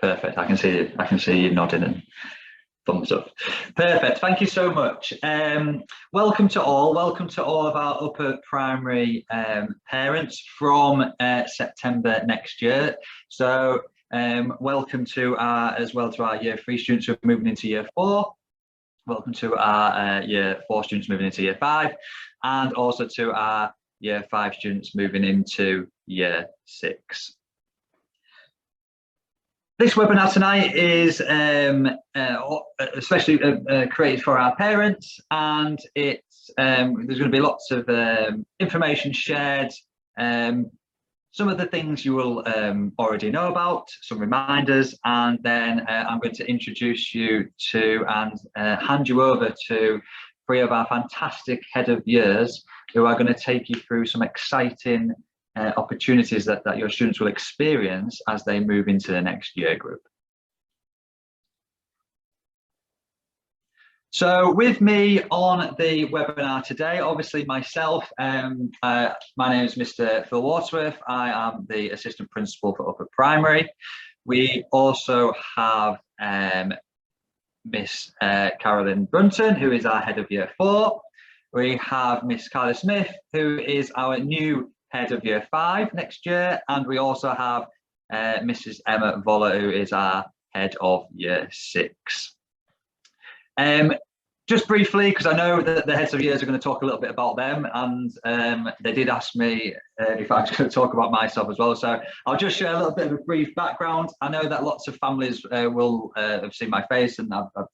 Perfect. I can see you nodding and thumbs up. Perfect. Thank you so much. Welcome to all of our upper primary parents from September next year. So welcome to our year 3 students who are moving into year 4. Welcome to our year 4 students moving into year 5, and also to our year 5 students moving into year 6. This webinar tonight is especially created for our parents, and it's there's going to be lots of information shared. Some of the things you will already know about, some reminders, and then I'm going to introduce you to and hand you over to 3 of our fantastic head of years who are going to take you through some exciting opportunities that your students will experience as they move into the next year group. So with me on the webinar today, obviously myself, my name is Mr. Phil Wardworth. I am the Assistant Principal for Upper Primary. We also have Miss Carolyn Brunton, who is our Head of Year 4. We have Miss Carla Smith, who is our new Head of Year 5 next year, and we also have Mrs. Emma Voller, who is our Head of Year 6. Just briefly, because I know that the heads of years are going to talk a little bit about them, and they did ask me if I was going to talk about myself as well, so I'll just share a little bit of a brief background. I know that lots of families will have seen my face and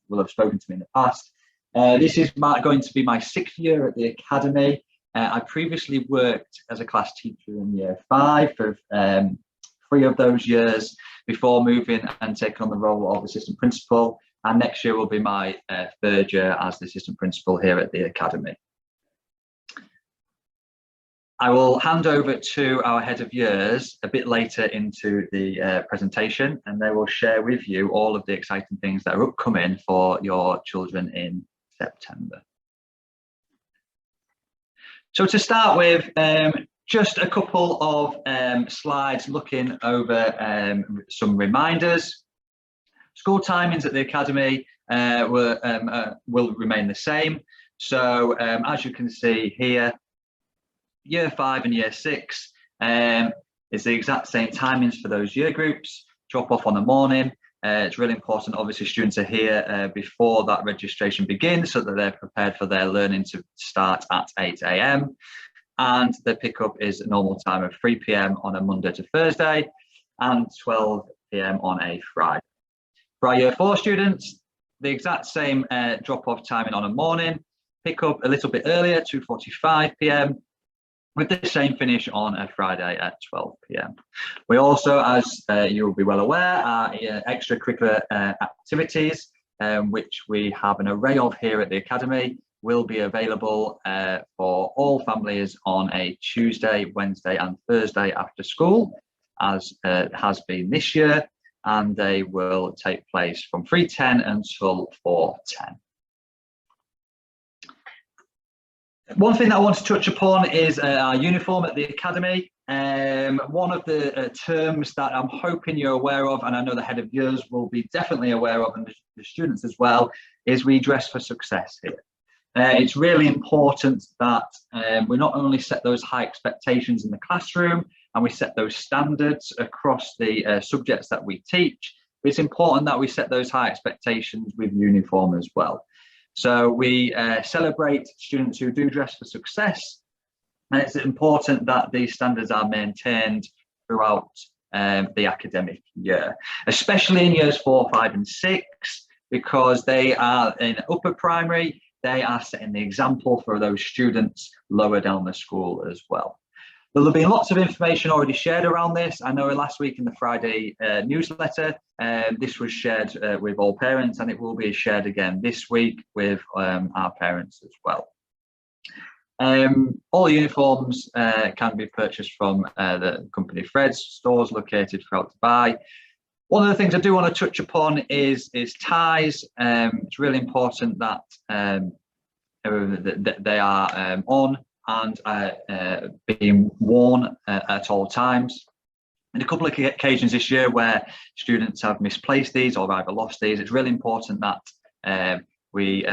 will have spoken to me in the past. This is going to be my 6th year at the Academy. I previously worked as a class teacher in year 5 for 3 of those years before moving and taking on the role of assistant principal, and next year will be my 3rd year as the assistant principal here at the Academy. I will hand over to our head of years a bit later into the presentation, and they will share with you all of the exciting things that are upcoming for your children in September. So to start with, just a couple of slides looking over some reminders. School timings at the Academy will remain the same. So as you can see here, year 5 and year 6 is the exact same timings for those year groups. Drop off on the morning. It's really important, obviously, students are here before that registration begins so that they're prepared for their learning to start at 8 AM. And the pickup is a normal time of 3 PM on a Monday to Thursday and 12 PM on a Friday. For our year 4 students, the exact same drop-off timing on a morning, pick up a little bit earlier, 2:45 PM, with the same finish on a Friday at 12 PM. We also, as you will be well aware, are extracurricular activities, which we have an array of here at the Academy, will be available for all families on a Tuesday, Wednesday and Thursday after school, as has been this year, and they will take place from 3:10 until 4:10. One thing that I want to touch upon is our uniform at the Academy. One of the terms that I'm hoping you're aware of, and I know the head of years will be definitely aware of, and the students as well, is we dress for success here. It's really important that we not only set those high expectations in the classroom and we set those standards across the subjects that we teach, but it's important that we set those high expectations with uniform as well. So we celebrate students who do dress for success, and it's important that these standards are maintained throughout the academic year, especially in years 4, 5 and 6, because they are in upper primary. They are setting the example for those students lower down the school as well. There'll have been lots of information already shared around this. I know last week in the Friday newsletter, this was shared with all parents, and it will be shared again this week with our parents as well. All uniforms can be purchased from the company Fred's stores located throughout Dubai. One of the things I do want to touch upon is ties. It's really important that they are on and being worn at all times. And a couple of occasions this year where students have misplaced these or either lost these. It's really important that we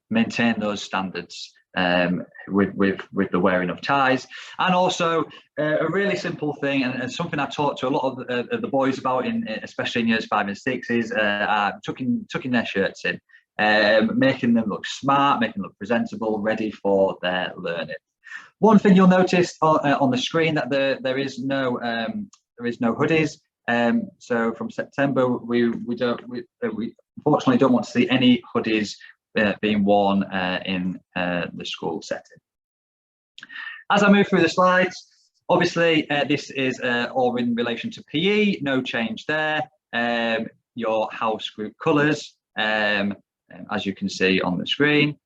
maintain those standards with the wearing of ties. And also a really simple thing, and something I talked to a lot of the boys about, especially in years 5 and 6, is tucking their shirts in, making them look smart, making them look presentable, ready for their learning. One thing you'll notice on the screen that there is no hoodies. So from September, we unfortunately don't want to see any hoodies being worn in the school setting. As I move through the slides, obviously this is all in relation to PE. No change there. Your house group colours, as you can see on the screen.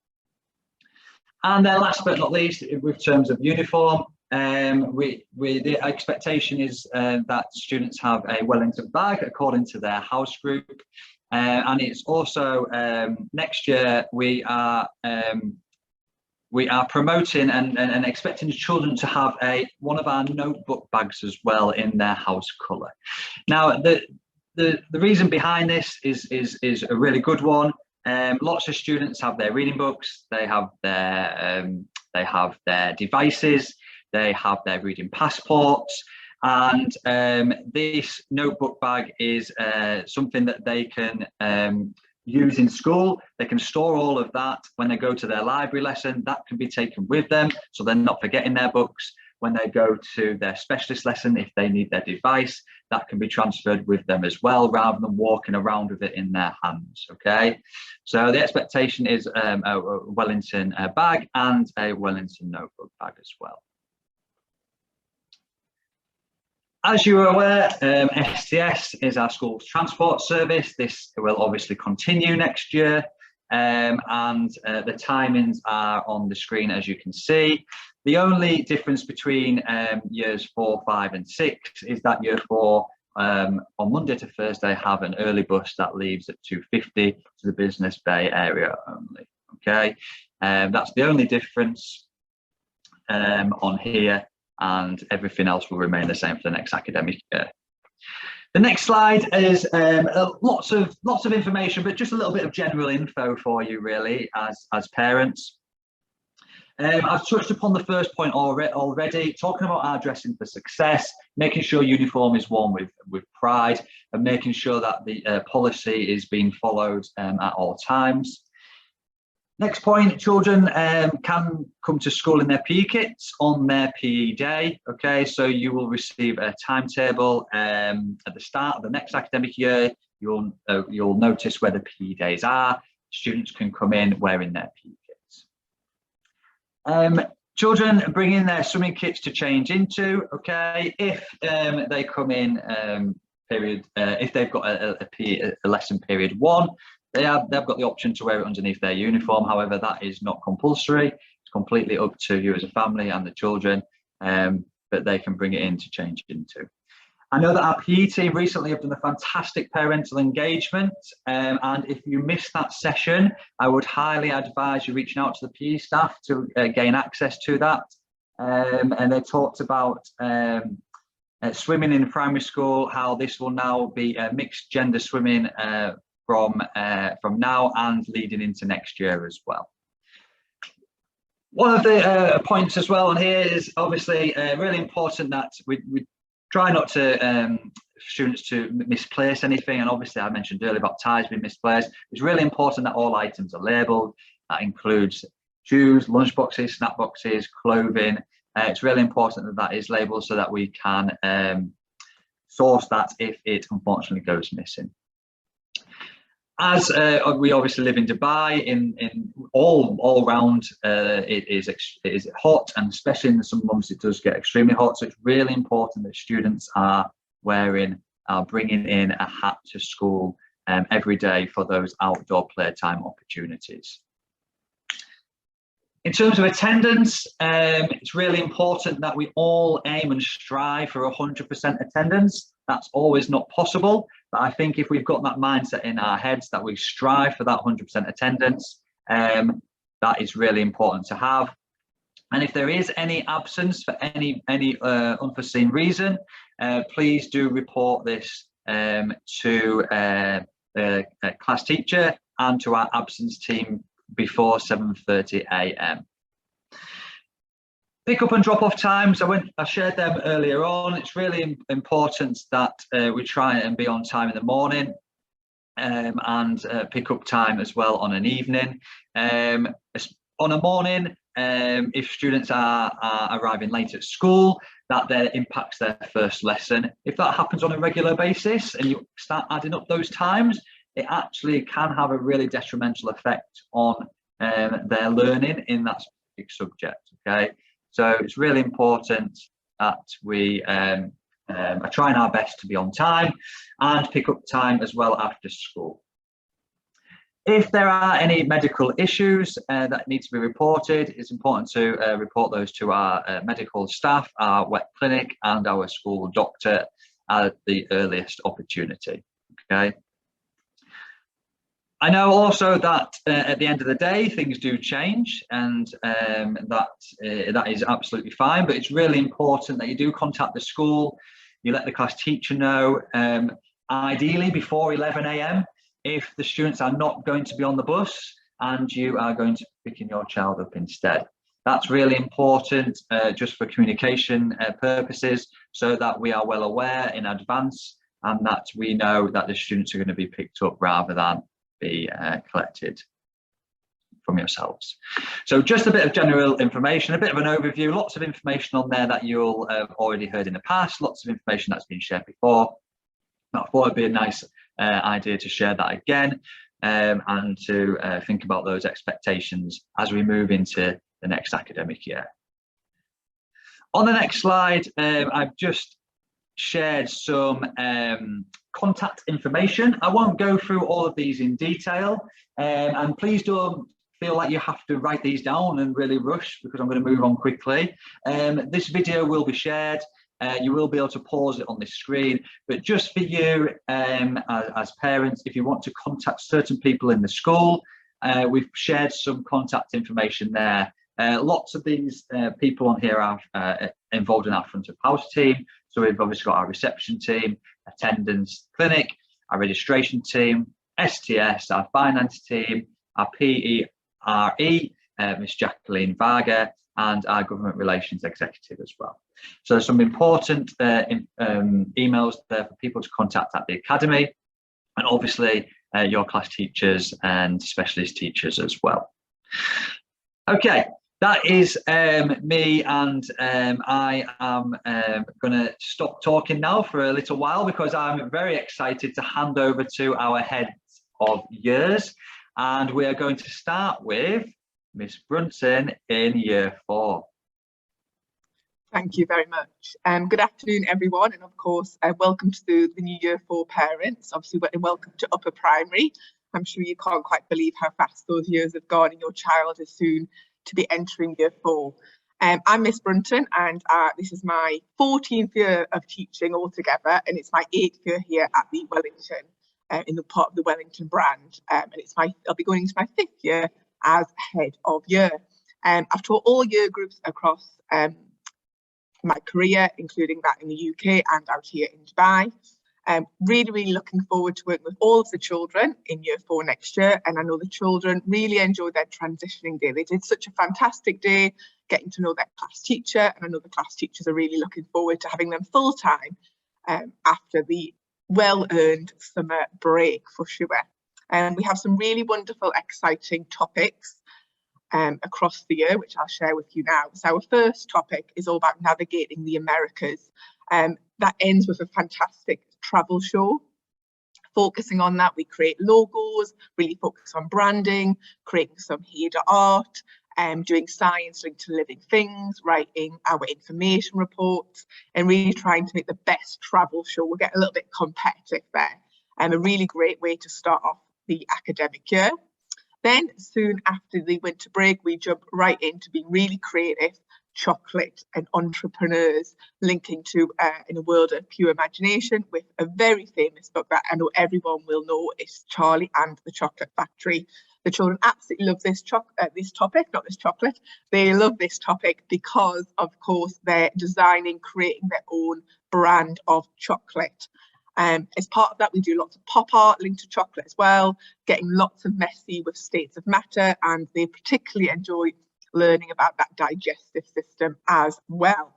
And then last but not least, with terms of uniform, the expectation is that students have a Wellington bag according to their house group. And it's also next year we are promoting and expecting children to have one of our notebook bags as well in their house colour. Now the reason behind this is a really good one. Lots of students have their reading books, they have their devices, they have their reading passports, and this notebook bag is something that they can use in school. They can store all of that when they go to their library lesson. That can be taken with them, so they're not forgetting their books. When they go to their specialist lesson, if they need their device, that can be transferred with them as well, rather than walking around with it in their hands. Okay, so the expectation is a Wellington bag and a Wellington notebook bag as well. As you are aware, STS is our school's transport service. This will obviously continue next year, and the timings are on the screen, as you can see. The only difference between years 4, 5 and 6 is that year 4 on Monday to Thursday have an early bus that leaves at 2:50 to the Business Bay area only. Okay, that's the only difference on here, and everything else will remain the same for the next academic year. The next slide is lots of information, but just a little bit of general info for you really as parents. I've touched upon the first point already, talking about our dressing for success, making sure uniform is worn with pride, and making sure that the policy is being followed at all times. Next point, children can come to school in their PE kits on their PE day. Okay, so you will receive a timetable at the start of the next academic year. You'll notice where the PE days are. Students can come in wearing their PE kits. Children bring in their swimming kits to change into. Okay, if they come in if they've got a lesson period 1. They've got the option to wear it underneath their uniform. However, that is not compulsory. It's completely up to you as a family and the children, but they can bring it in to change into. I know that our PE team recently have done a fantastic parental engagement, and if you missed that session, I would highly advise you reaching out to the PE staff to gain access to that. And they talked about swimming in primary school, how this will now be mixed gender swimming from now and leading into next year as well. One of the points as well on here is obviously really important that we try not to students to misplace anything, and obviously I mentioned earlier about ties being misplaced. It's really important that all items are labelled. That includes shoes, lunch boxes, snack boxes, clothing. It's really important that that is labelled so that we can source that if it unfortunately goes missing. As we obviously live in Dubai, in all round it is hot, and especially in the summer months it does get extremely hot. So it's really important that students are bringing in a hat to school every day for those outdoor playtime opportunities. In terms of attendance, it's really important that we all aim and strive for 100% attendance. That's always not possible, but I think if we've got that mindset in our heads that we strive for that 100% attendance, that is really important to have. And if there is any absence for any unforeseen reason, please do report this to a class teacher and to our absence team before 7:30 a.m. Pick up and drop off times, I shared them earlier on. It's really important that we try and be on time in the morning, and pick up time as well on an evening. On a morning, if students are arriving late at school, that then impacts their first lesson. If that happens on a regular basis and you start adding up those times, it actually can have a really detrimental effect on their learning in that specific subject. Okay, so it's really important that we are trying our best to be on time and pick up time as well after school. If there are any medical issues that need to be reported, it's important to report those to our medical staff, our vet clinic, and our school doctor at the earliest opportunity. Okay. I know also that at the end of the day, things do change, and that is absolutely fine, but it's really important that you do contact the school, you let the class teacher know, ideally before 11 a.m. if the students are not going to be on the bus and you are going to be picking your child up instead. That's really important just for communication purposes, so that we are well aware in advance and that we know that the students are going to be picked up rather than be collected from yourselves. So just a bit of general information, a bit of an overview, lots of information on there that you'll have already heard in the past, lots of information that's been shared before. I thought it'd be a nice idea to share that again, and to think about those expectations as we move into the next academic year. On the next slide, I've just shared some contact information. I won't go through all of these in detail, and please don't feel like you have to write these down and really rush, because I'm going to move on quickly. This video will be shared. You will be able to pause it on this screen, but just for you as parents, if you want to contact certain people in the school, we've shared some contact information there. Lots of these people on here are involved in our front of house team. So we've obviously got our reception team, attendance clinic, our registration team, STS, our finance team, our PERE, Miss Jacqueline Varga, and our government relations executive as well. So some important emails there for people to contact at the academy, and obviously your class teachers and specialist teachers as well. Okay, that is me, and I am going to stop talking now for a little while, because I'm very excited to hand over to our heads of years, and we are going to start with Miss Brunton in year 4. Thank you very much. Good afternoon, everyone, and of course, welcome to the new year 4 parents. Obviously, welcome to upper primary. I'm sure you can't quite believe how fast those years have gone, and your child is soon to be entering year 4. I'm Miss Brunton, and this is my 14th year of teaching altogether, and it's my 8th year here at the Wellington, in the part of the Wellington brand, and I'll be going into my 5th year as head of year. I've taught all year groups across my career, including that in the UK and out here in Dubai. Really looking forward to working with all of the children in year 4 next year, and I know the children really enjoyed their transitioning day. They did such a fantastic day getting to know their class teacher, and I know the class teachers are really looking forward to having them full time after the well-earned summer break for sure. We have some really wonderful, exciting topics across the year, which I'll share with you now. So our first topic is all about navigating the Americas. That ends with a fantastic travel show. Focusing on that, we create logos, really focus on branding, creating some HADA art, doing science linked to living things, writing our information reports, and really trying to make the best travel show. We'll get a little bit competitive there. A really great way to start off the academic year. Then soon after the winter break, we jump right into being really creative, chocolate and entrepreneurs, linking to in a world of pure imagination with a very famous book that I know everyone will know. It's Charlie and the Chocolate Factory. The children absolutely love this topic, not this chocolate. They love this topic because, of course, they're designing, creating their own brand of chocolate. As part of that, we do lots of pop art linked to chocolate as well, getting lots of messy with states of matter, and they particularly enjoy learning about that digestive system as well.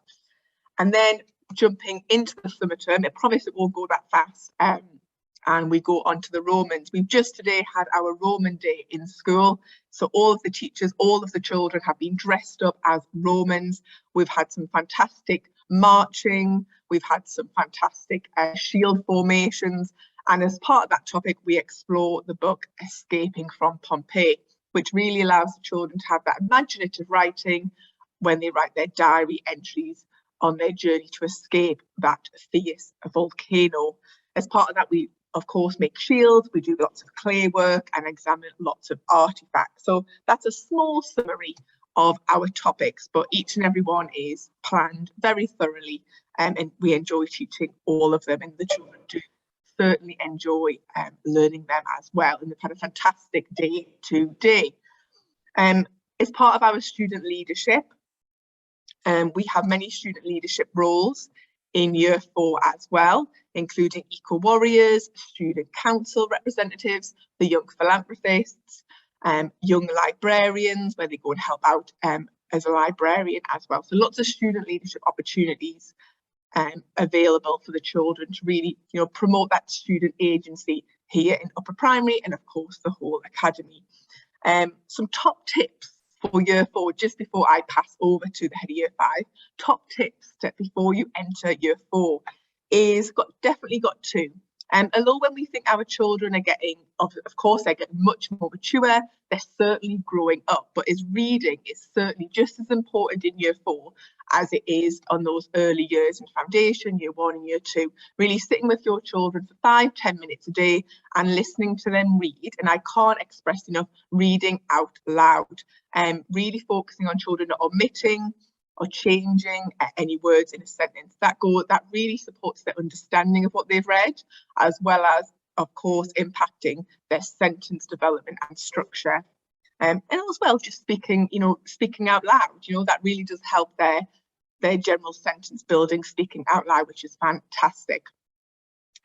And then jumping into the summer term, I promise it won't go that fast, and we go on to the Romans. We've just today had our Roman Day in school, so all of the teachers, all of the children have been dressed up as Romans. We've had some fantastic marching, we've had some fantastic shield formations, and as part of that topic we explore the book Escaping from Pompeii, which really allows the children to have that imaginative writing when they write their diary entries on their journey to escape that fierce volcano. As part of that, we of course make shields, we do lots of clay work and examine lots of artifacts. So that's a small summary of our topics, but each and every one is planned very thoroughly, and we enjoy teaching all of them, and the children do certainly enjoy learning them as well, and they've had a fantastic day today. As part of our student leadership, we have many student leadership roles in Year 4 as well, including eco warriors, student council representatives, the young philanthropists, young librarians, where they go and help out as a librarian as well. So lots of student leadership opportunities available for the children to really, promote that student agency here in upper primary and of course the whole academy. Some top tips for Year 4, just before I pass over to the head of Year 5, top tips before you enter Year 4 is definitely got two. Although when we think our children are getting, of course, they're getting much more mature, they're certainly growing up, but reading is certainly just as important in Year 4 as it is on those early years in foundation, Year 1 and Year 2. Really sitting with your children for 5-10 minutes a day and listening to them read, and I can't express enough reading out loud, really focusing on children not omitting or changing any words in a sentence. That really supports their understanding of what they've read, as well as, of course, impacting their sentence development and structure. And as well, just speaking out loud, that really does help their general sentence building, speaking out loud, which is fantastic.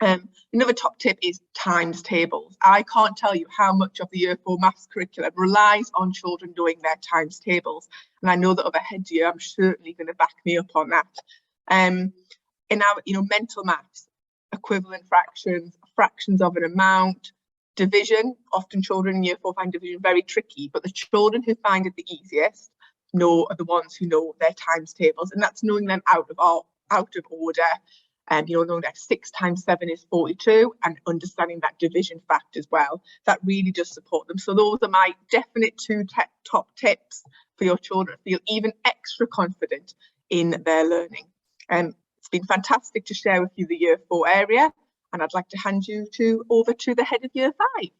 Another top tip is times tables. I can't tell you how much of the Year 4 maths curriculum relies on children knowing their times tables, and I know that other heads here, I'm certainly going to back me up on that. In our mental maths, equivalent fractions, fractions of an amount, division, often children in Year 4 find division very tricky, but the children who find it the easiest are the ones who know their times tables, and that's knowing them out of order. Knowing that 6 times 7 is 42, and understanding that division fact as well. That really does support them. So those are my definite two top tips for your children to feel even extra confident in their learning. It's been fantastic to share with you the Year 4 area, and I'd like to hand you over to the head of Year 5.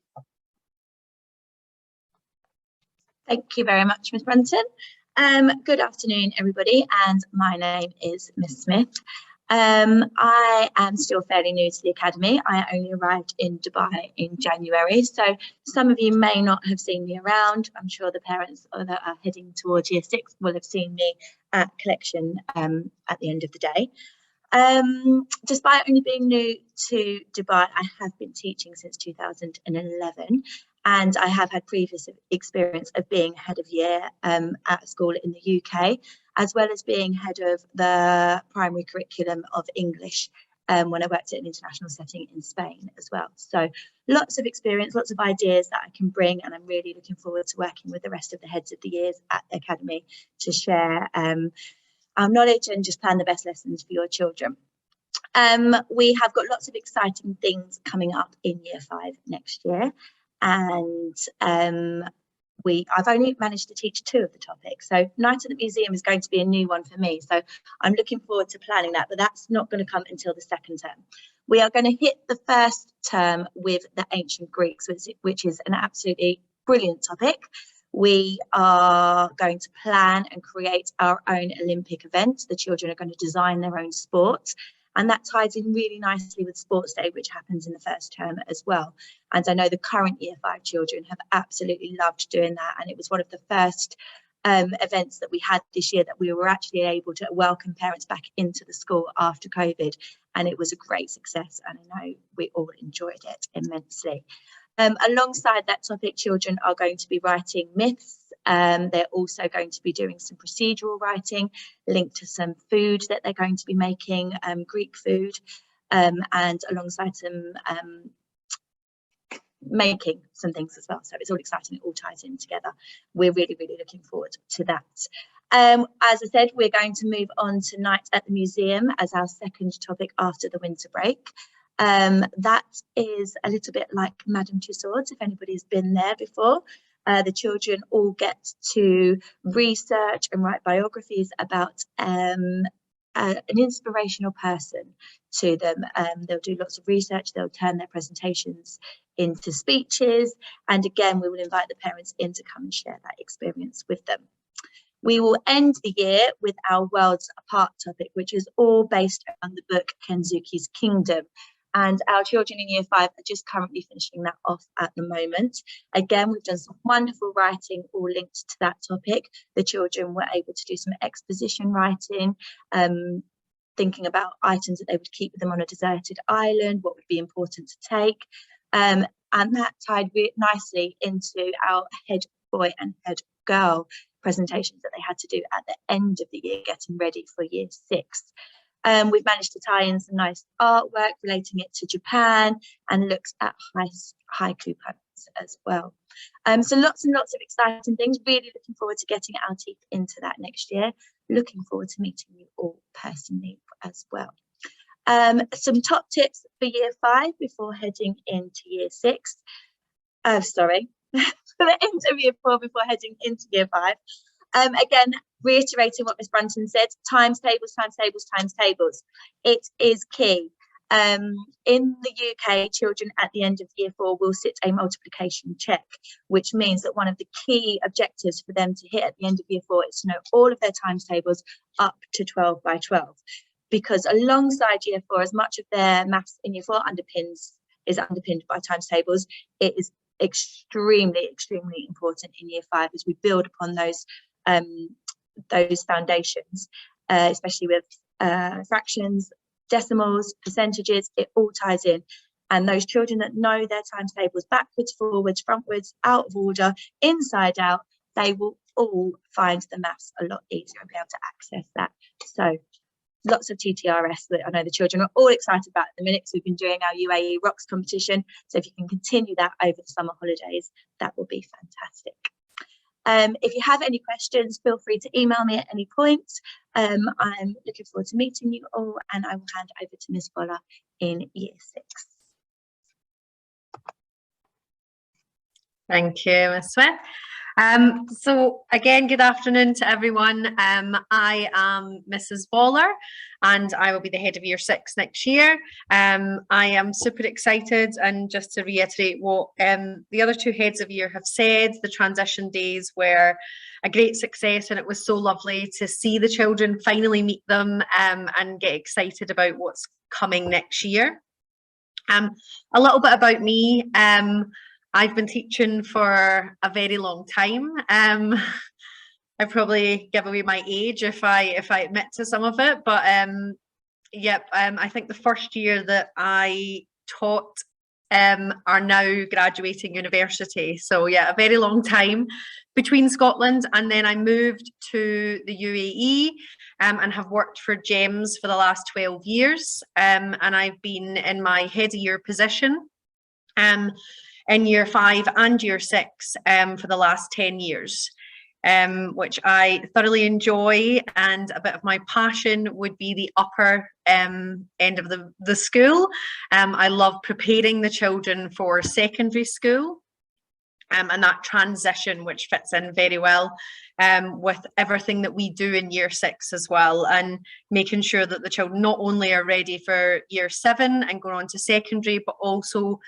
Thank you very much, Miss Brunton. Good afternoon, everybody, and my name is Miss Smith. I am still fairly new to the academy. I only arrived in Dubai in January, so some of you may not have seen me around. I'm sure the parents that are heading towards Year 6 will have seen me at collection at the end of the day. Despite only being new to Dubai, I have been teaching since 2011, and I have had previous experience of being head of year at a school in the UK, as well as being head of the primary curriculum of English when I worked at an international setting in Spain as well. So lots of experience, lots of ideas that I can bring, and I'm really looking forward to working with the rest of the heads of the years at the academy to share our knowledge and just plan the best lessons for your children. We have got lots of exciting things coming up in Year 5 next year, and I've only managed to teach 2 of the topics. So Night at the Museum is going to be a new one for me, so I'm looking forward to planning that, but that's not going to come until the second term. We are going to hit the first term with the ancient Greeks, which is an absolutely brilliant topic. We are going to plan and create our own Olympic event. The children are going to design their own sports, and that ties in really nicely with Sports Day, which happens in the first term as well. And I know the current Year 5 children have absolutely loved doing that, and it was one of the first events that we had this year, that we were actually able to welcome parents back into the school after COVID, and it was a great success, and I know we all enjoyed it immensely. Alongside that topic, children are going to be writing myths. They're also going to be doing some procedural writing linked to some food that they're going to be making, Greek food, and alongside some making some things as well. So it's all exciting, it all ties in together. We're really, really looking forward to that. As I said, we're going to move on to Night at the Museum as our second topic after the winter break. That is a little bit like Madame Tussauds, if anybody's been there before. The children all get to research and write biographies about an inspirational person to them. They'll do lots of research, they'll turn their presentations into speeches, and again we will invite the parents in to come and share that experience with them. We will end the year with our Worlds Apart topic, which is all based on the book Kenzuki's Kingdom. And our children in Year 5 are just currently finishing that off at the moment. Again, we've done some wonderful writing all linked to that topic. The children were able to do some exposition writing, thinking about items that they would keep with them on a deserted island, what would be important to take. And that tied nicely into our head boy and head girl presentations that they had to do at the end of the year, getting ready for Year 6. We've managed to tie in some nice artwork relating it to Japan, and looks at haiku poems as well. So lots and lots of exciting things. Really looking forward to getting our teeth into that next year. Looking forward to meeting you all personally as well. Some top tips for Year 5 before heading into Year 6. Sorry, for the end of Year 4 before heading into Year 5. Again, reiterating what Miss Brunton said, times tables. It is key. In the UK, children at the end of Year 4 will sit a multiplication check, which means that one of the key objectives for them to hit at the end of Year 4 is to know all of their times tables up to 12 by 12. Because alongside Year 4, as much of their maths in Year 4 is underpinned by times tables, it is extremely important in Year 5 as we build upon those foundations, especially with fractions, decimals, percentages. It all ties in, and those children that know their times tables backwards, forwards, frontwards, out of order, inside out, they will all find the maths a lot easier and be able to access that. So lots of TTRS that I know the children are all excited about at the minute, because we've been doing our UAE Rocks competition. So if you can continue that over the summer holidays, that will be fantastic. If you have any questions, feel free to email me at any point. I'm looking forward to meeting you all, and I will hand over to Miss Bola in Year 6. Thank you, Ms. Smith. So again, good afternoon to everyone. I am Mrs. Waller, and I will be the head of Year 6 next year. I am super excited, and just to reiterate what the other two heads of year have said, the transition days were a great success, and it was so lovely to see the children finally meet them and get excited about what's coming next year. A little bit about me. I've been teaching for a very long time. I probably give away my age if I admit to some of it, but I think the first year that I taught are now graduating university. So yeah, a very long time between Scotland, and then I moved to the UAE and have worked for GEMS for the last 12 years. And I've been in my head of year position in Year 5 and Year 6 for the last 10 years, which I thoroughly enjoy. And a bit of my passion would be the upper end of the school. I love preparing the children for secondary school and that transition, which fits in very well with everything that we do in Year 6 as well, and making sure that the children not only are ready for Year 7 and going on to secondary, but also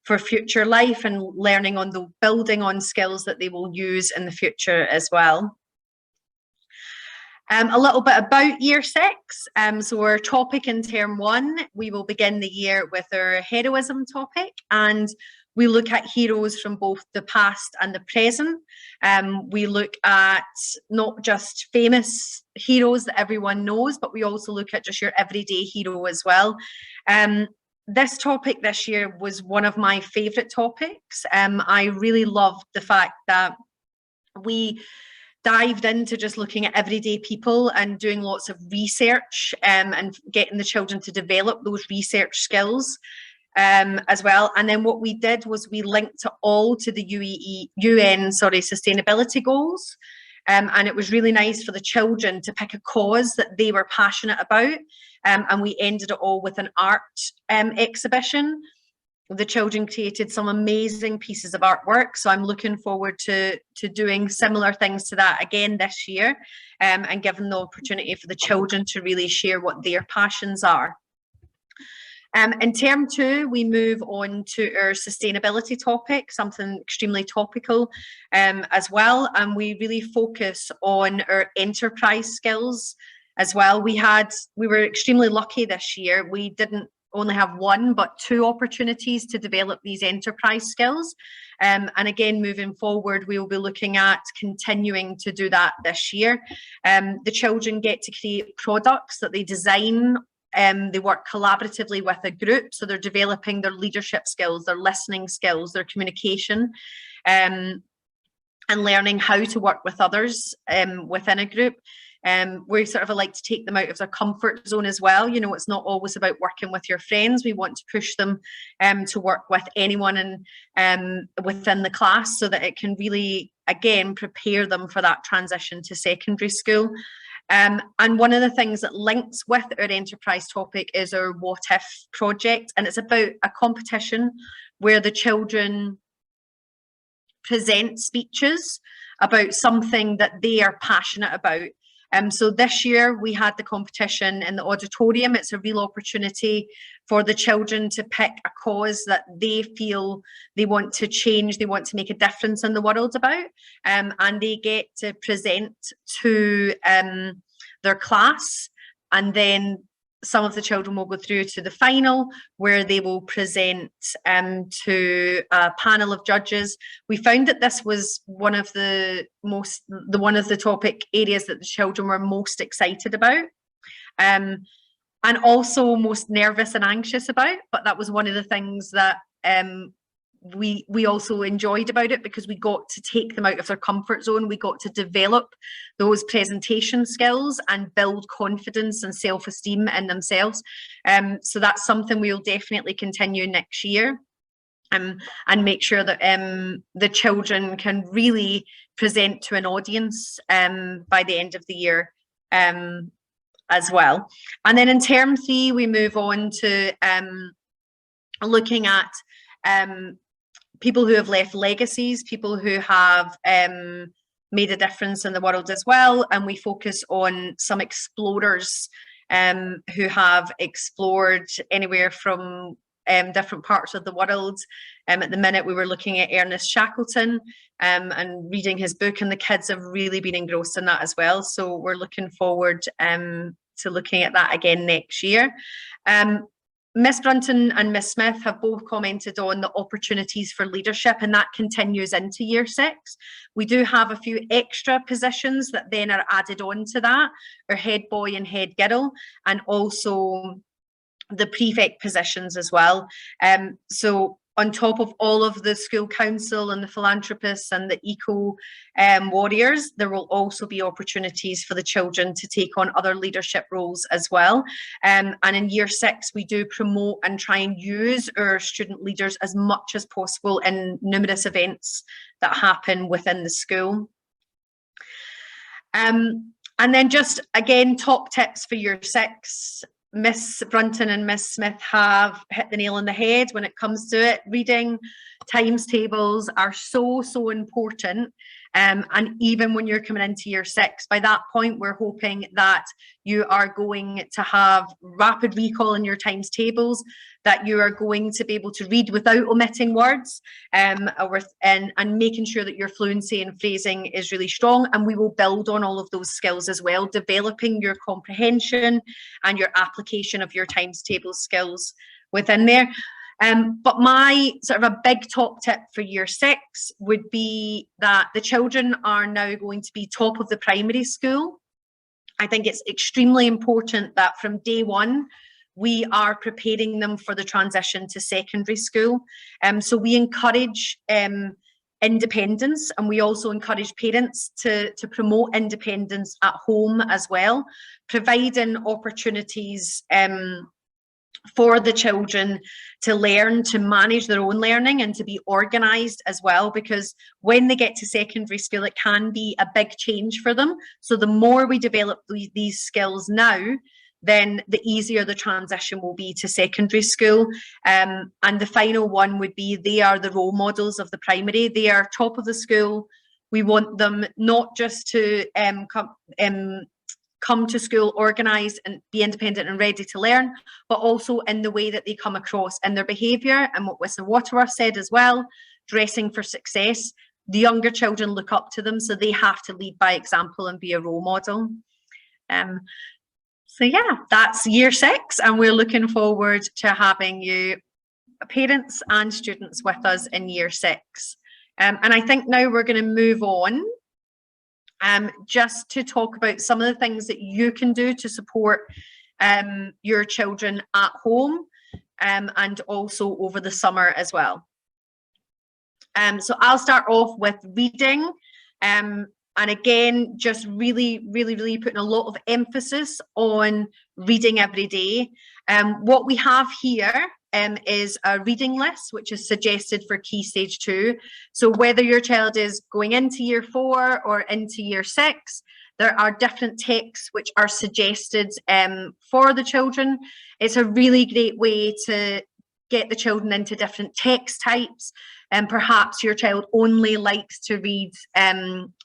for future life and learning on the building on skills that they will use in the future as well. A little bit about Year 6. So our topic in Term 1, we will begin the year with our heroism topic, and We look at heroes from both the past and the present. We look at not just famous heroes that everyone knows, but we also look at just your everyday hero as well. This topic this year was one of my favourite topics. I really loved the fact that we dived into just looking at everyday people and doing lots of research and getting the children to develop those research skills as well. And then what we did was we linked it all to the UN sustainability goals. And it was really nice for the children to pick a cause that they were passionate about. And we ended it all with an art exhibition. The children created some amazing pieces of artwork, so I'm looking forward to doing similar things to that again this year, and giving the opportunity for the children to really share what their passions are. In term 2, we move on to our sustainability topic, something extremely topical as well, and we really focus on our enterprise skills as well. We were extremely lucky this year. We didn't only have 1 but 2 opportunities to develop these enterprise skills, and again moving forward we will be looking at continuing to do that this year. The children get to create products that they design. They work collaboratively with a group, so they're developing their leadership skills, their listening skills, their communication, and learning how to work with others within a group. We sort of like to take them out of their comfort zone as well. You know, it's not always about working with your friends. We want to push them to work with anyone within the class, so that it can really, again, prepare them for that transition to secondary school. And one of the things that links with our enterprise topic is our What If project, and it's about a competition where the children present speeches about something that they are passionate about. So this year we had the competition in the auditorium. It's a real opportunity for the children to pick a cause that they feel they want to change, they want to make a difference in the world about, and they get to present to their class, and then some of the children will go through to the final, where they will present to a panel of judges. We found that this was one of the topic areas that the children were most excited about, and also most nervous and anxious about. But that was one of the things that we also enjoyed about it, because we got to take them out of their comfort zone. We got to develop those presentation skills and build confidence and self-esteem in themselves. So that's something we'll definitely continue next year, and make sure that the children can really present to an audience by the end of the year as well. And then in term 3, we move on to looking at people who have left legacies, people who have made a difference in the world as well. And we focus on some explorers who have explored anywhere from different parts of the world. At the minute we were looking at Ernest Shackleton and reading his book, and the kids have really been engrossed in that as well. So we're looking forward to looking at that again next year. Miss Brunton and Miss Smith have both commented on the opportunities for leadership, and that continues into year 6. We do have a few extra positions that then are added on to that, our head boy and head girl, and also the prefect positions as well. So on top of all of the school council and the philanthropists and the eco warriors, there will also be opportunities for the children to take on other leadership roles as well. And in year 6, we do promote and try and use our student leaders as much as possible in numerous events that happen within the school. And then just again, top tips for year 6. Miss Brunton and Miss Smith have hit the nail on the head when it comes to it. Reading, times tables are so important. And even when you're coming into year 6, by that point, we're hoping that you are going to have rapid recall in your times tables, that you are going to be able to read without omitting words, and making sure that your fluency and phrasing is really strong. And we will build on all of those skills as well, developing your comprehension and your application of your times table skills within there. But my sort of a big top tip for year 6 would be that the children are now going to be top of the primary school. I think it's extremely important that from day 1, we are preparing them for the transition to secondary school. So we encourage independence, and we also encourage parents to promote independence at home as well, providing opportunities for the children to learn to manage their own learning and to be organised as well, because when they get to secondary school, it can be a big change for them. So the more we develop these skills now, then the easier the transition will be to secondary school. And the final one would be, they are the role models of the primary. They are top of the school. We want them not just to come to school organised and be independent and ready to learn, but also in the way that they come across in their behaviour, and what Mr. Wardworth said as well, dressing for success. The younger children look up to them, so they have to lead by example and be a role model. So yeah, that's year 6, and we're looking forward to having you parents and students with us in year 6. And I think now we're going to move on just to talk about some of the things that you can do to support your children at home and also over the summer as well. So I'll start off with reading. And again, just really putting a lot of emphasis on reading every day. What we have here is a reading list, which is suggested for Key Stage 2. So whether your child is going into year 4 or into year 6, there are different texts which are suggested for the children. It's a really great way to get the children into different text types. And perhaps your child only likes to read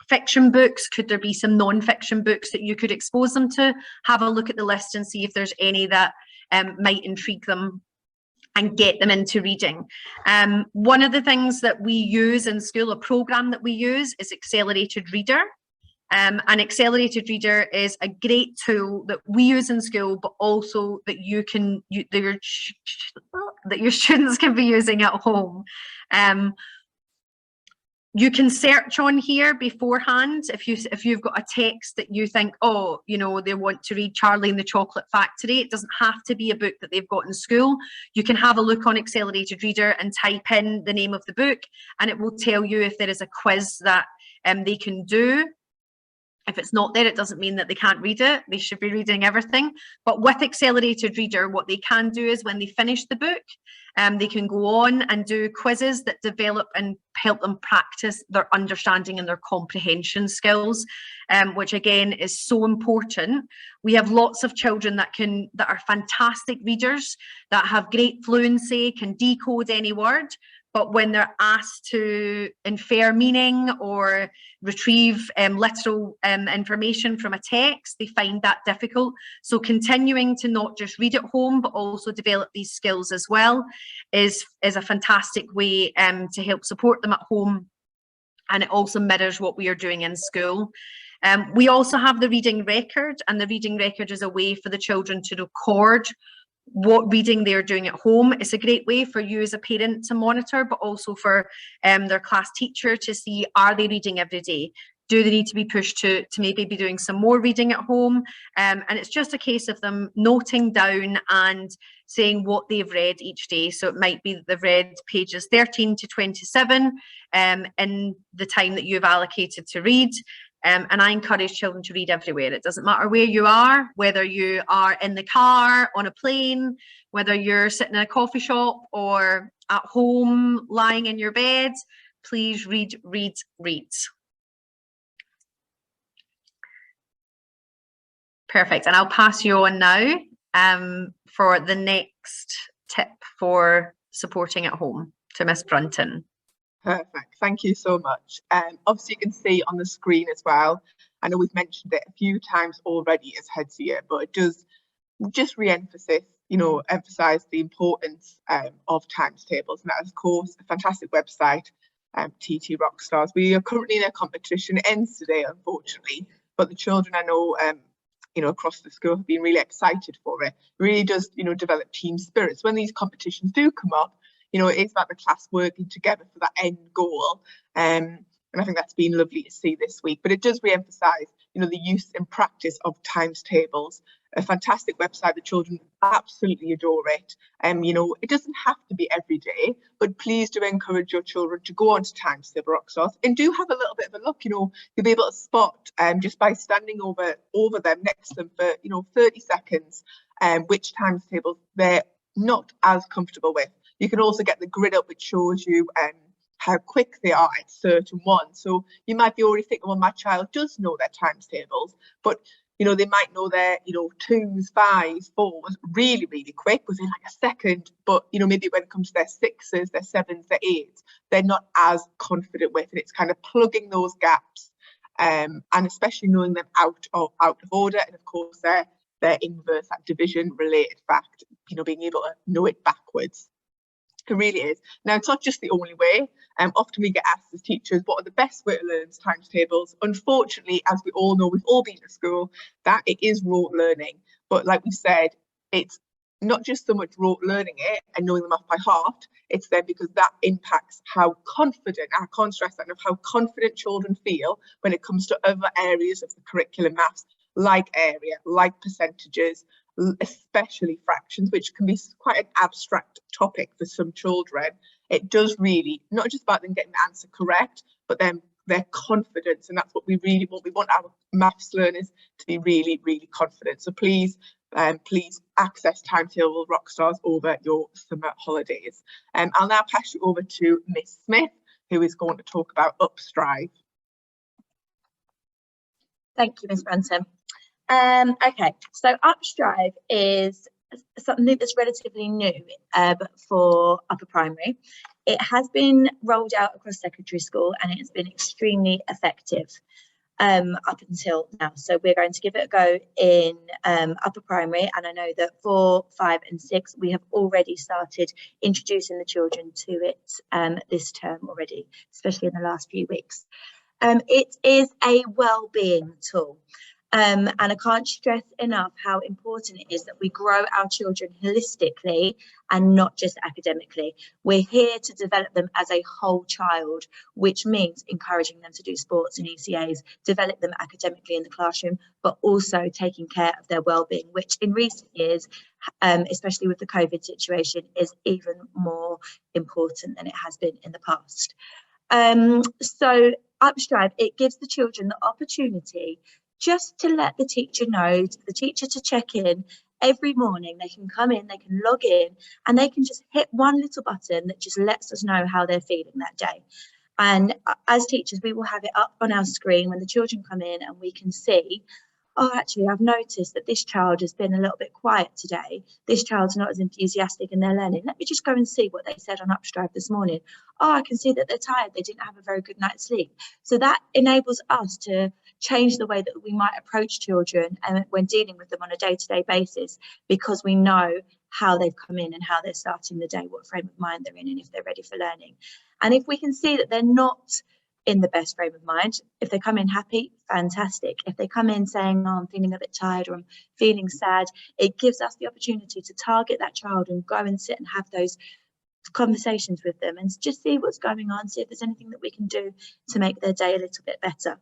fiction books. Could there be some non-fiction books that you could expose them to? Have a look at the list and see if there's any that might intrigue them and get them into reading. One of the things that we use in school, a programme that we use, is Accelerated Reader. An Accelerated Reader is a great tool that we use in school, but also that that your students can be using at home. You can search on here beforehand if you've got a text that you think, oh, you know, they want to read Charlie and the Chocolate Factory. It doesn't have to be a book that they've got in school. You can have a look on Accelerated Reader and type in the name of the book, and it will tell you if there is a quiz that they can do. If it's not there, it doesn't mean that they can't read it. They should be reading everything. But with Accelerated Reader, what they can do is when they finish the book, they can go on and do quizzes that develop and help them practice their understanding and their comprehension skills, which again is so important. We have lots of children that are fantastic readers, that have great fluency, can decode any word, but when they're asked to infer meaning or retrieve literal information from a text, they find that difficult. So continuing to not just read at home, but also develop these skills as well is a fantastic way to help support them at home. And it also mirrors what we are doing in school. We also have the reading record, and the reading record is a way for the children to record what reading they're doing at home. It's a great way for you as a parent to monitor, but also for their class teacher to see, are they reading every day? Do they need to be pushed to maybe be doing some more reading at home? And it's just a case of them noting down and saying what they've read each day. So it might be that they've read pages 13 to 27 in the time that you've allocated to read. And I encourage children to read everywhere. It doesn't matter where you are, whether you are in the car, on a plane, whether you're sitting in a coffee shop or at home, lying in your bed, please read, read, read. Perfect. And I'll pass you on now for the next tip for supporting at home to Miss Brunton. Perfect. Thank you so much. Obviously, you can see on the screen as well. I know we've mentioned it a few times already as Heads Year, but it does just re-emphasize, the importance of times tables. And that is, of course, a fantastic website, TT Rockstars. We are currently in a competition. It ends today, unfortunately, but the children I know, across the school have been really excited for it. It really does, develop team spirits. When these competitions do come up, you know, it is about the class working together for that end goal. And I think that's been lovely to see this week. But it does re-emphasise, you know, the use and practice of times tables. A fantastic website. The children absolutely adore it. You know, it doesn't have to be every day, but please do encourage your children to go onto times table Rockstars and do have a little bit of a look. You know, you'll be able to spot just by standing over them next to them for, you know, 30 seconds which times tables they're not as comfortable with. You can also get the grid up, which shows you how quick they are at certain ones. So you might be already thinking, well, my child does know their times tables, but you know, they might know their, you know, 2s, 5s, 4s really, really quick within like a second. But, you know, maybe when it comes to their 6s, their 7s, their 8s, they're not as confident with it. It's kind of plugging those gaps and especially knowing them out of order. And of course, their inverse, that division related fact, you know, being able to know it backwards. It really is. Now, it's not just the only way. Often we get asked as teachers, what are the best way to learn times tables? Unfortunately, as we all know, we've all been to school, that it is rote learning. But like we said, it's not just so much rote learning it and knowing them off by heart, it's then because that impacts how confident, I can't stress that enough, how confident children feel when it comes to other areas of the curriculum maths, like area, like percentages, especially fractions, which can be quite an abstract topic for some children. It does really, not just about them getting the answer correct, but then their confidence, and that's what we really want. We want our maths learners to be really, really confident. So please, please access Timetable Rockstars over your summer holidays. I'll now pass you over to Miss Smith, who is going to talk about Archdrive. Thank you, Miss Brunton. Okay, so Archdrive is something that's relatively new for upper primary. It has been rolled out across secondary school and it has been extremely effective up until now. So we're going to give it a go in upper primary, and I know that 4, 5 and 6 we have already started introducing the children to it this term already, especially in the last few weeks. It is a well-being tool. And I can't stress enough how important it is that we grow our children holistically and not just academically. We're here to develop them as a whole child, which means encouraging them to do sports and ECAs, develop them academically in the classroom, but also taking care of their well-being, which in recent years, especially with the COVID situation, is even more important than it has been in the past. So Archdrive, it gives the children the opportunity just to let the teacher know, the teacher to check in every morning. They can come in, they can log in, and they can just hit one little button that just lets us know how they're feeling that day. And as teachers, we will have it up on our screen when the children come in and we can see, oh, actually, I've noticed that this child has been a little bit quiet today. This child's not as enthusiastic in their learning. Let me just go and see what they said on Archdrive this morning. Oh, I can see that they're tired. They didn't have a very good night's sleep. So that enables us to change the way that we might approach children and when dealing with them on a day-to-day basis, because we know how they've come in and how they're starting the day, what frame of mind they're in, and if they're ready for learning. And if we can see that they're not in the best frame of mind, if they come in happy, fantastic. If they come in saying, oh, I'm feeling a bit tired or I'm feeling sad, it gives us the opportunity to target that child and go and sit and have those conversations with them and just see what's going on, see if there's anything that we can do to make their day a little bit better.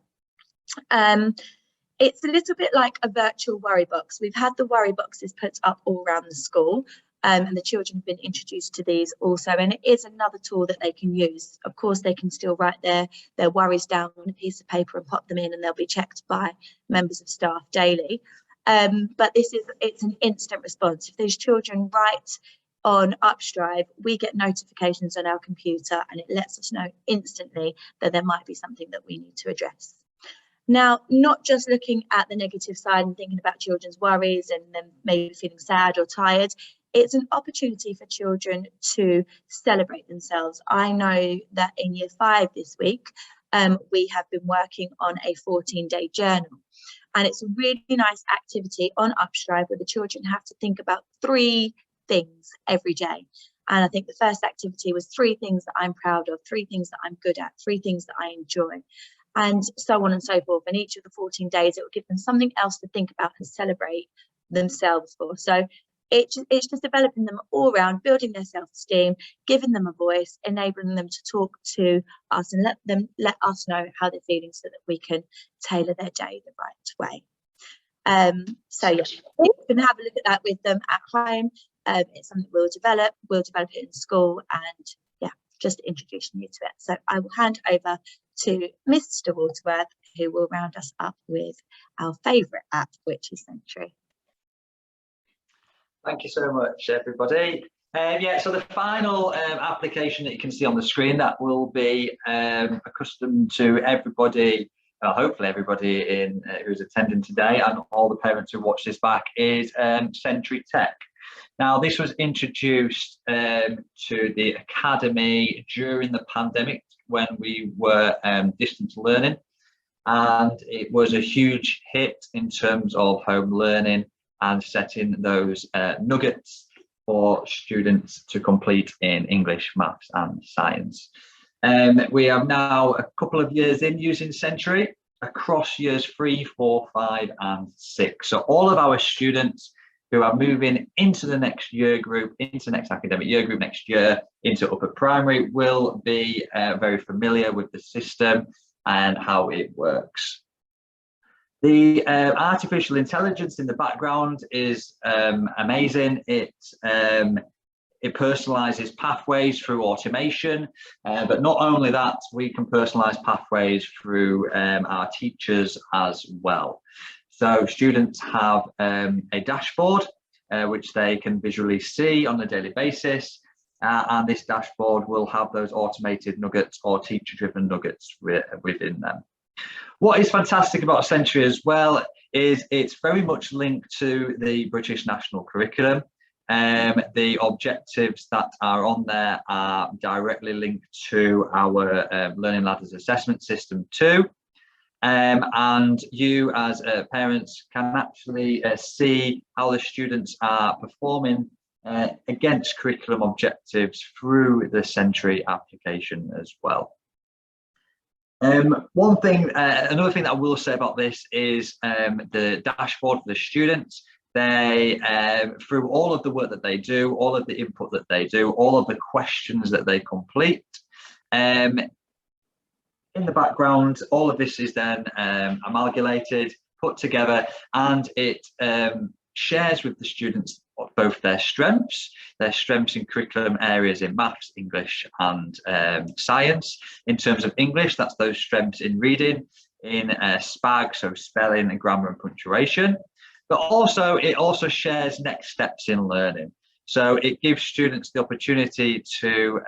It's a little bit like a virtual worry box. We've had the worry boxes put up all around the school, and the children have been introduced to these also, and it is another tool that they can use. Of course, they can still write their worries down on a piece of paper and pop them in, and they'll be checked by members of staff daily. But it's an instant response. If those children write on Archdrive, we get notifications on our computer and it lets us know instantly that there might be something that we need to address. Now, not just looking at the negative side and thinking about children's worries and them maybe feeling sad or tired, it's an opportunity for children to celebrate themselves. I know that in Year 5 this week, we have been working on a 14-day journal. And it's a really nice activity on Archdrive where the children have to think about 3 things every day. And I think the first activity was 3 things that I'm proud of, 3 things that I'm good at, 3 things that I enjoy, and so on and so forth. And each of the 14 days, it will give them something else to think about and celebrate themselves for. So it's just developing them all round, building their self-esteem, giving them a voice, enabling them to talk to us and let us know how they're feeling so that we can tailor their day the right way. So yeah, you can have a look at that with them at home. It's something we'll develop it in school, and yeah, just introducing you to it. So I will hand over to Mr. Wardworth, who will round us up with our favourite app, which is Sentry. Thank you so much, everybody. Yeah, so the final application that you can see on the screen that will be accustomed to everybody, hopefully everybody who's attending today and all the parents who watch this back, is Sentry Tech. Now, this was introduced to the Academy during the pandemic when we were distance learning, and it was a huge hit in terms of home learning and setting those nuggets for students to complete in English, maths and science. We are now a couple of years in using Sentry across years 3, 4, 5 and 6. So all of our students who are moving into the next year group, into next academic year group next year, into upper primary, will be very familiar with the system and how it works. The artificial intelligence in the background is amazing. It personalizes pathways through automation, but not only that, we can personalize pathways through our teachers as well. So students have a dashboard which they can visually see on a daily basis, and this dashboard will have those automated nuggets or teacher-driven nuggets within them. What is fantastic about Sentry as well is it's very much linked to the British National Curriculum. The objectives that are on there are directly linked to our Learning Ladders assessment system too. And you as parents can actually see how the students are performing against curriculum objectives through the Sentry application as well. Another thing that I will say about this is the dashboard for the students. They, through all of the work that they do, all of the input that they do, all of the questions that they complete, in the background, all of this is then amalgamated, put together, and it shares with the students both their strengths in curriculum areas in maths, English and science. In terms of English, that's those strengths in reading, in SPAG, so spelling and grammar and punctuation. But also, it also shares next steps in learning. So it gives students the opportunity to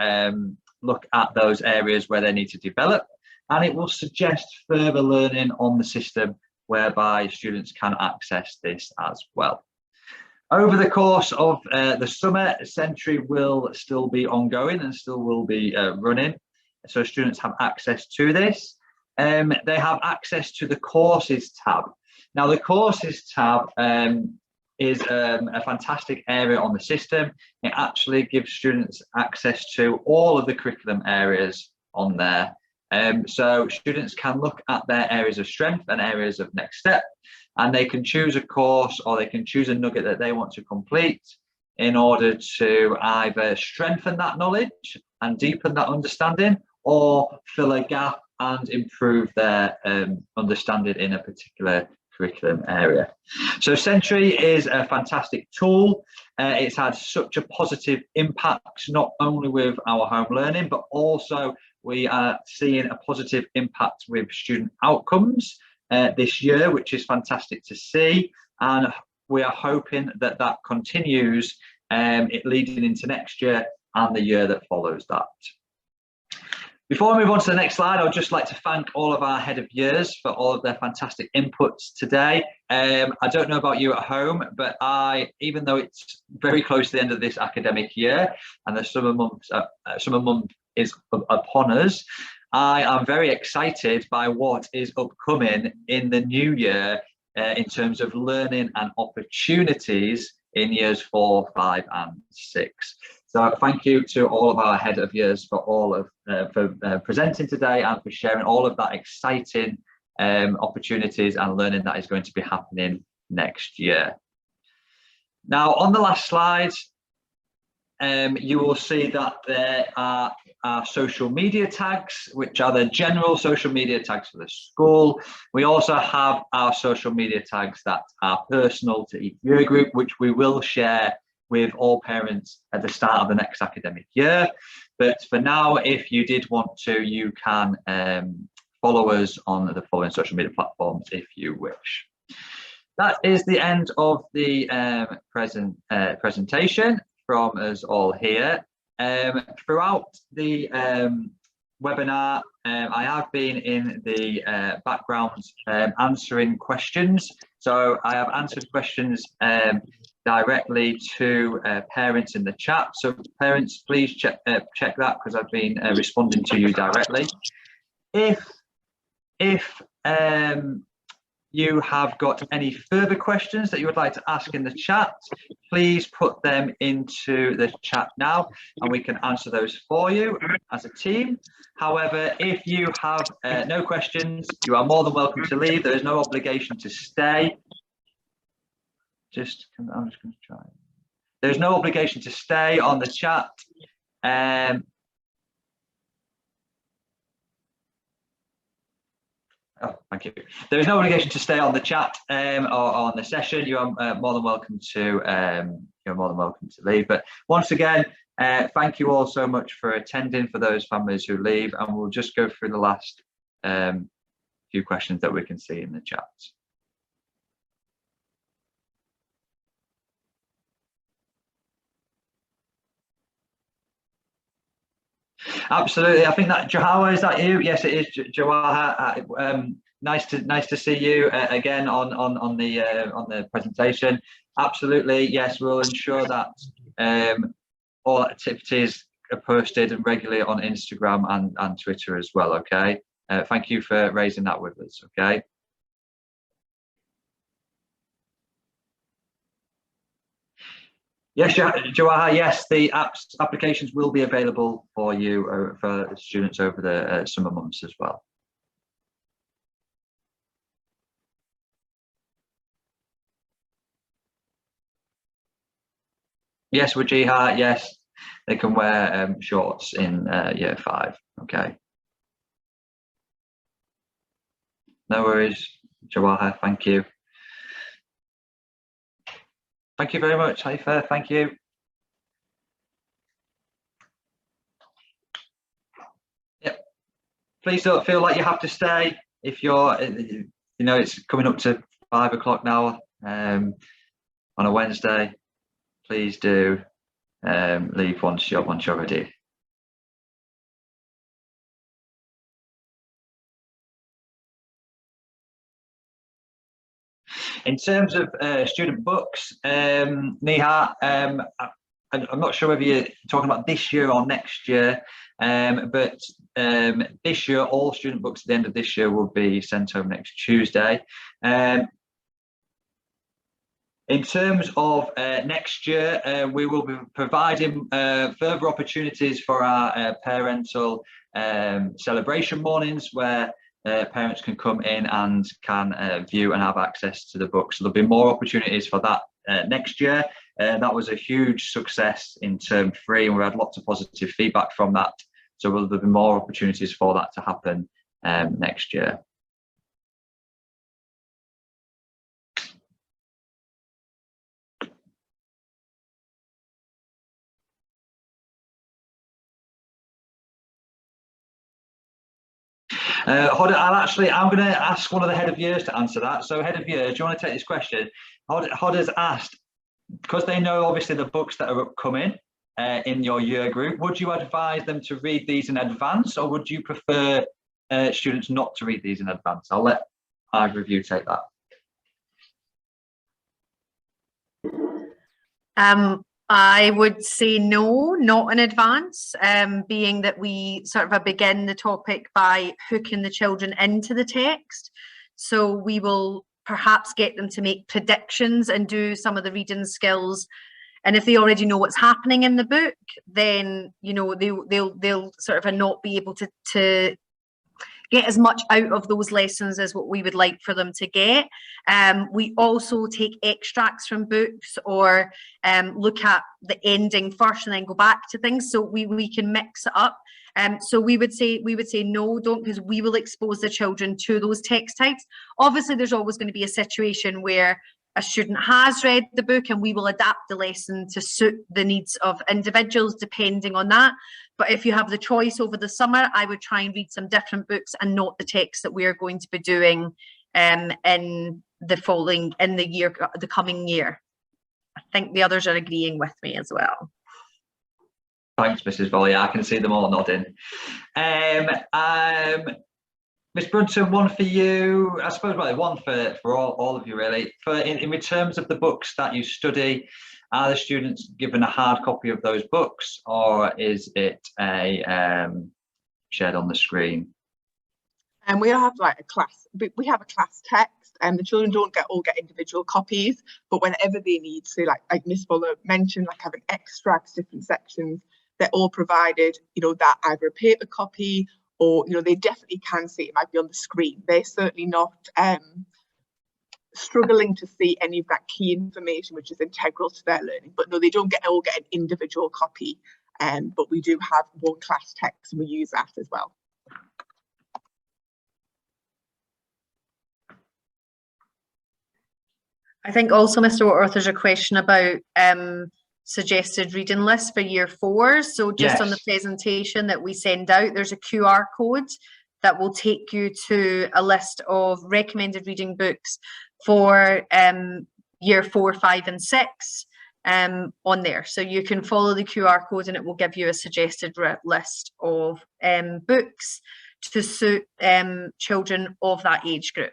look at those areas where they need to develop, and it will suggest further learning on the system whereby students can access this as well. Over the course of the summer, Sentry will still be ongoing and still will be running. So students have access to this. They have access to the courses tab. Now the courses tab is a fantastic area on the system. It actually gives students access to all of the curriculum areas on there. So students can look at their areas of strength and areas of next step, and they can choose a course or they can choose a nugget that they want to complete in order to either strengthen that knowledge and deepen that understanding, or fill a gap and improve their understanding in a particular curriculum area. So Sentry is a fantastic tool. It's had such a positive impact, not only with our home learning, but also we are seeing a positive impact with student outcomes this year, which is fantastic to see. And we are hoping that that continues it leading into next year and the year that follows that. Before we move on to the next slide, I'd just like to thank all of our head of years for all of their fantastic inputs today. I don't know about you at home, but even though it's very close to the end of this academic year and the summer month is upon us, I am very excited by what is upcoming in the new year in terms of learning and opportunities in years 4, 5 and 6. So thank you to all of our head of years for all of presenting today and for sharing all of that exciting opportunities and learning that is going to be happening next year. Now, on the last slide, you will see that there are our social media tags, which are the general social media tags for the school. We also have our social media tags that are personal to each year group, which we will share with all parents at the start of the next academic year. But for now, if you did want to, you can follow us on the following social media platforms if you wish. That is the end of the presentation from us all here. Throughout the webinar, I have been in the background answering questions. So I have answered questions directly to parents in the chat. So parents, please check that, because I've been responding to you directly. If you have got any further questions that you would like to ask in the chat, please put them into the chat now and we can answer those for you as a team. However, if you have no questions, you are more than welcome to leave. There is no obligation to stay. I'm just going to try. There's no obligation to stay on the chat. Oh, thank you. There is no obligation to stay on the chat or on the session. You are more than welcome to leave. But once again, thank you all so much for attending. For those families who leave, and we'll just go through the last few questions that we can see in the chat. Absolutely, I think that Jawaha, is that you? Yes, it is Jawaha. Nice to see you again on the presentation. Absolutely, yes, we'll ensure that all activities are posted and regularly on Instagram and Twitter as well. Okay, thank you for raising that with us. Okay. Yes, Jawaha, yes, the applications will be available for you, for students over the summer months as well. Yes, Wajiha, yes, they can wear shorts in year 5, okay. No worries, Jawaha, thank you. Thank you very much, Haifa, thank you. Yep. Please don't feel like you have to stay if you're, you know, it's coming up to 5 o'clock now on a Wednesday. Please do leave once you're ready. In terms of student books, Niha, I'm not sure whether you're talking about this year or next year, but this year, all student books at the end of this year will be sent home next Tuesday. In terms of next year, we will be providing further opportunities for our parental celebration mornings, where parents can come in and can view and have access to the books. So there'll be more opportunities for that next year. That was a huge success in term 3, and we had lots of positive feedback from that. So there'll be more opportunities for that to happen next year. I'm going to ask one of the head of years to answer that. So head of years, do you want to take this question? Hoda's asked, because they know obviously the books that are upcoming in your year group, would you advise them to read these in advance, or would you prefer students not to read these in advance? I'll let either of you take that. I would say no, not in advance, being that we sort of begin the topic by hooking the children into the text. So we will perhaps get them to make predictions and do some of the reading skills. And if they already know what's happening in the book, then, you know, they'll sort of not be able to get as much out of those lessons as what we would like for them to get. We also take extracts from books, or look at the ending first and then go back to things, so we can mix it up. So we would say no, don't, because we will expose the children to those text types. Obviously, there's always going to be a situation where a student has read the book, and we will adapt the lesson to suit the needs of individuals depending on that. But if you have the choice over the summer, I would try and read some different books and not the text that we are going to be doing in the coming year. I think the others are agreeing with me as well. Thanks, Mrs. Volley. I can see them all nodding. Miss Brunton, one for you. I suppose one for all of you, really. In terms of the books that you study, are the students given a hard copy of those books, or is it shared on the screen? And we have like a class. We have a class text, and the children don't all get individual copies. But whenever they need, so like Miss Fuller mentioned, like having extracts, different sections, they're all provided. That either a paper copy, or they definitely can see it might be on the screen. They're certainly not struggling to see any of that key information which is integral to their learning. But no, they don't all get an individual copy. But we do have one class text, and we use that as well. I think also, Mr. Wardworth, there's a question about suggested reading list for year 4. So just on the presentation that we send out, there's a QR code that will take you to a list of recommended reading books for year 4, 5 and 6 on there. So you can follow the QR code, and it will give you a suggested list of books to suit children of that age group.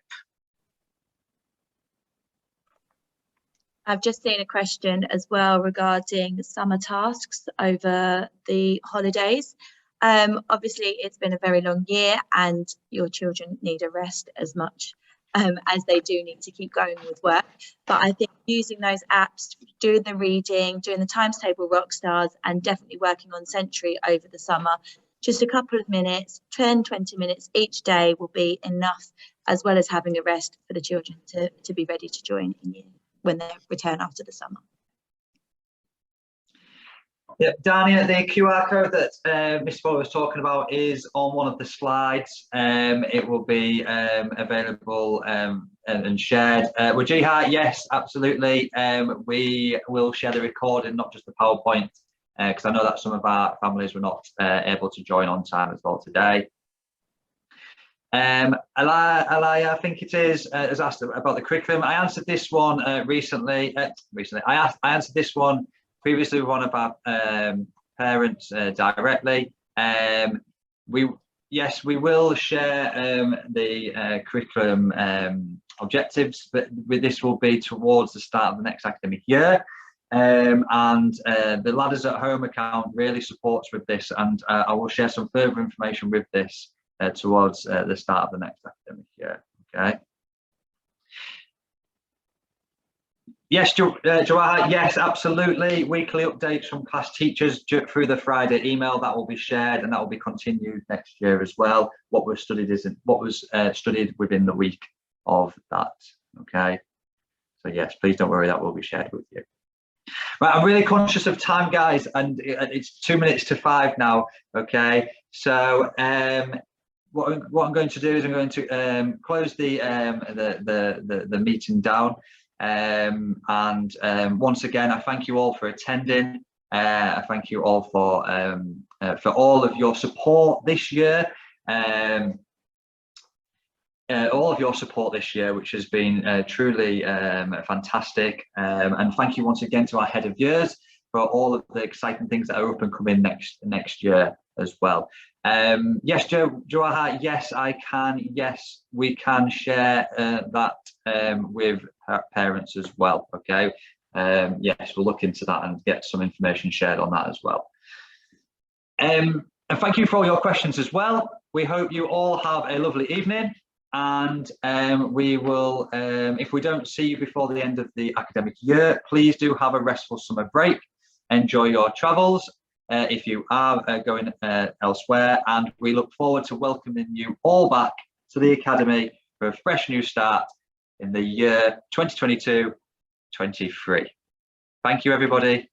I've just seen a question as well regarding summer tasks over the holidays. Obviously, it's been a very long year, and your children need a rest as much as they do need to keep going with work. But I think using those apps, doing the reading, doing the times table rock stars, and definitely working on Century over the summer, just a couple of minutes, 10, 20 minutes each day will be enough, as well as having a rest for the children to be ready to join in year when they return after the summer. Yeah, Dania, the QR code that Miss Fuller was talking about is on one of the slides. It will be available and shared. Wajiha, yes, absolutely. We will share the recording, not just the PowerPoint, because I know that some of our families were not able to join on time as well today. Alaya, I think it is, has asked about the curriculum. I answered this one recently. I answered this one previously with one of our parents directly. We will share the curriculum objectives, but this will be towards the start of the next academic year. And the Ladders at Home account really supports with this, and I will share some further information with this towards the start of the next academic year. Okay. Yes, Jawahar, yes, absolutely. Weekly updates from class teachers through the Friday email, that will be shared, and that will be continued next year as well. What was studied studied within the week of that. Okay. So yes, please don't worry, that will be shared with you. Right, I'm really conscious of time, guys, and it's 2 minutes to 5 now. Okay, so what I'm going to do is I'm going to close the meeting down, and once again I thank you all for attending. I thank you all for all of your support this year. All of your support this year, which has been truly fantastic, and thank you once again to our head of years for all of the exciting things that are up and coming next year as well. Yes, Jawahar, yes, I can. Yes, we can share that with parents as well. Okay. Yes, we'll look into that and get some information shared on that as well. And thank you for all your questions as well. We hope you all have a lovely evening, and we will, if we don't see you before the end of the academic year, please do have a restful summer break. Enjoy your travels, if you are going elsewhere, and we look forward to welcoming you all back to the Academy for a fresh new start in the year 2022-23. Thank you, everybody.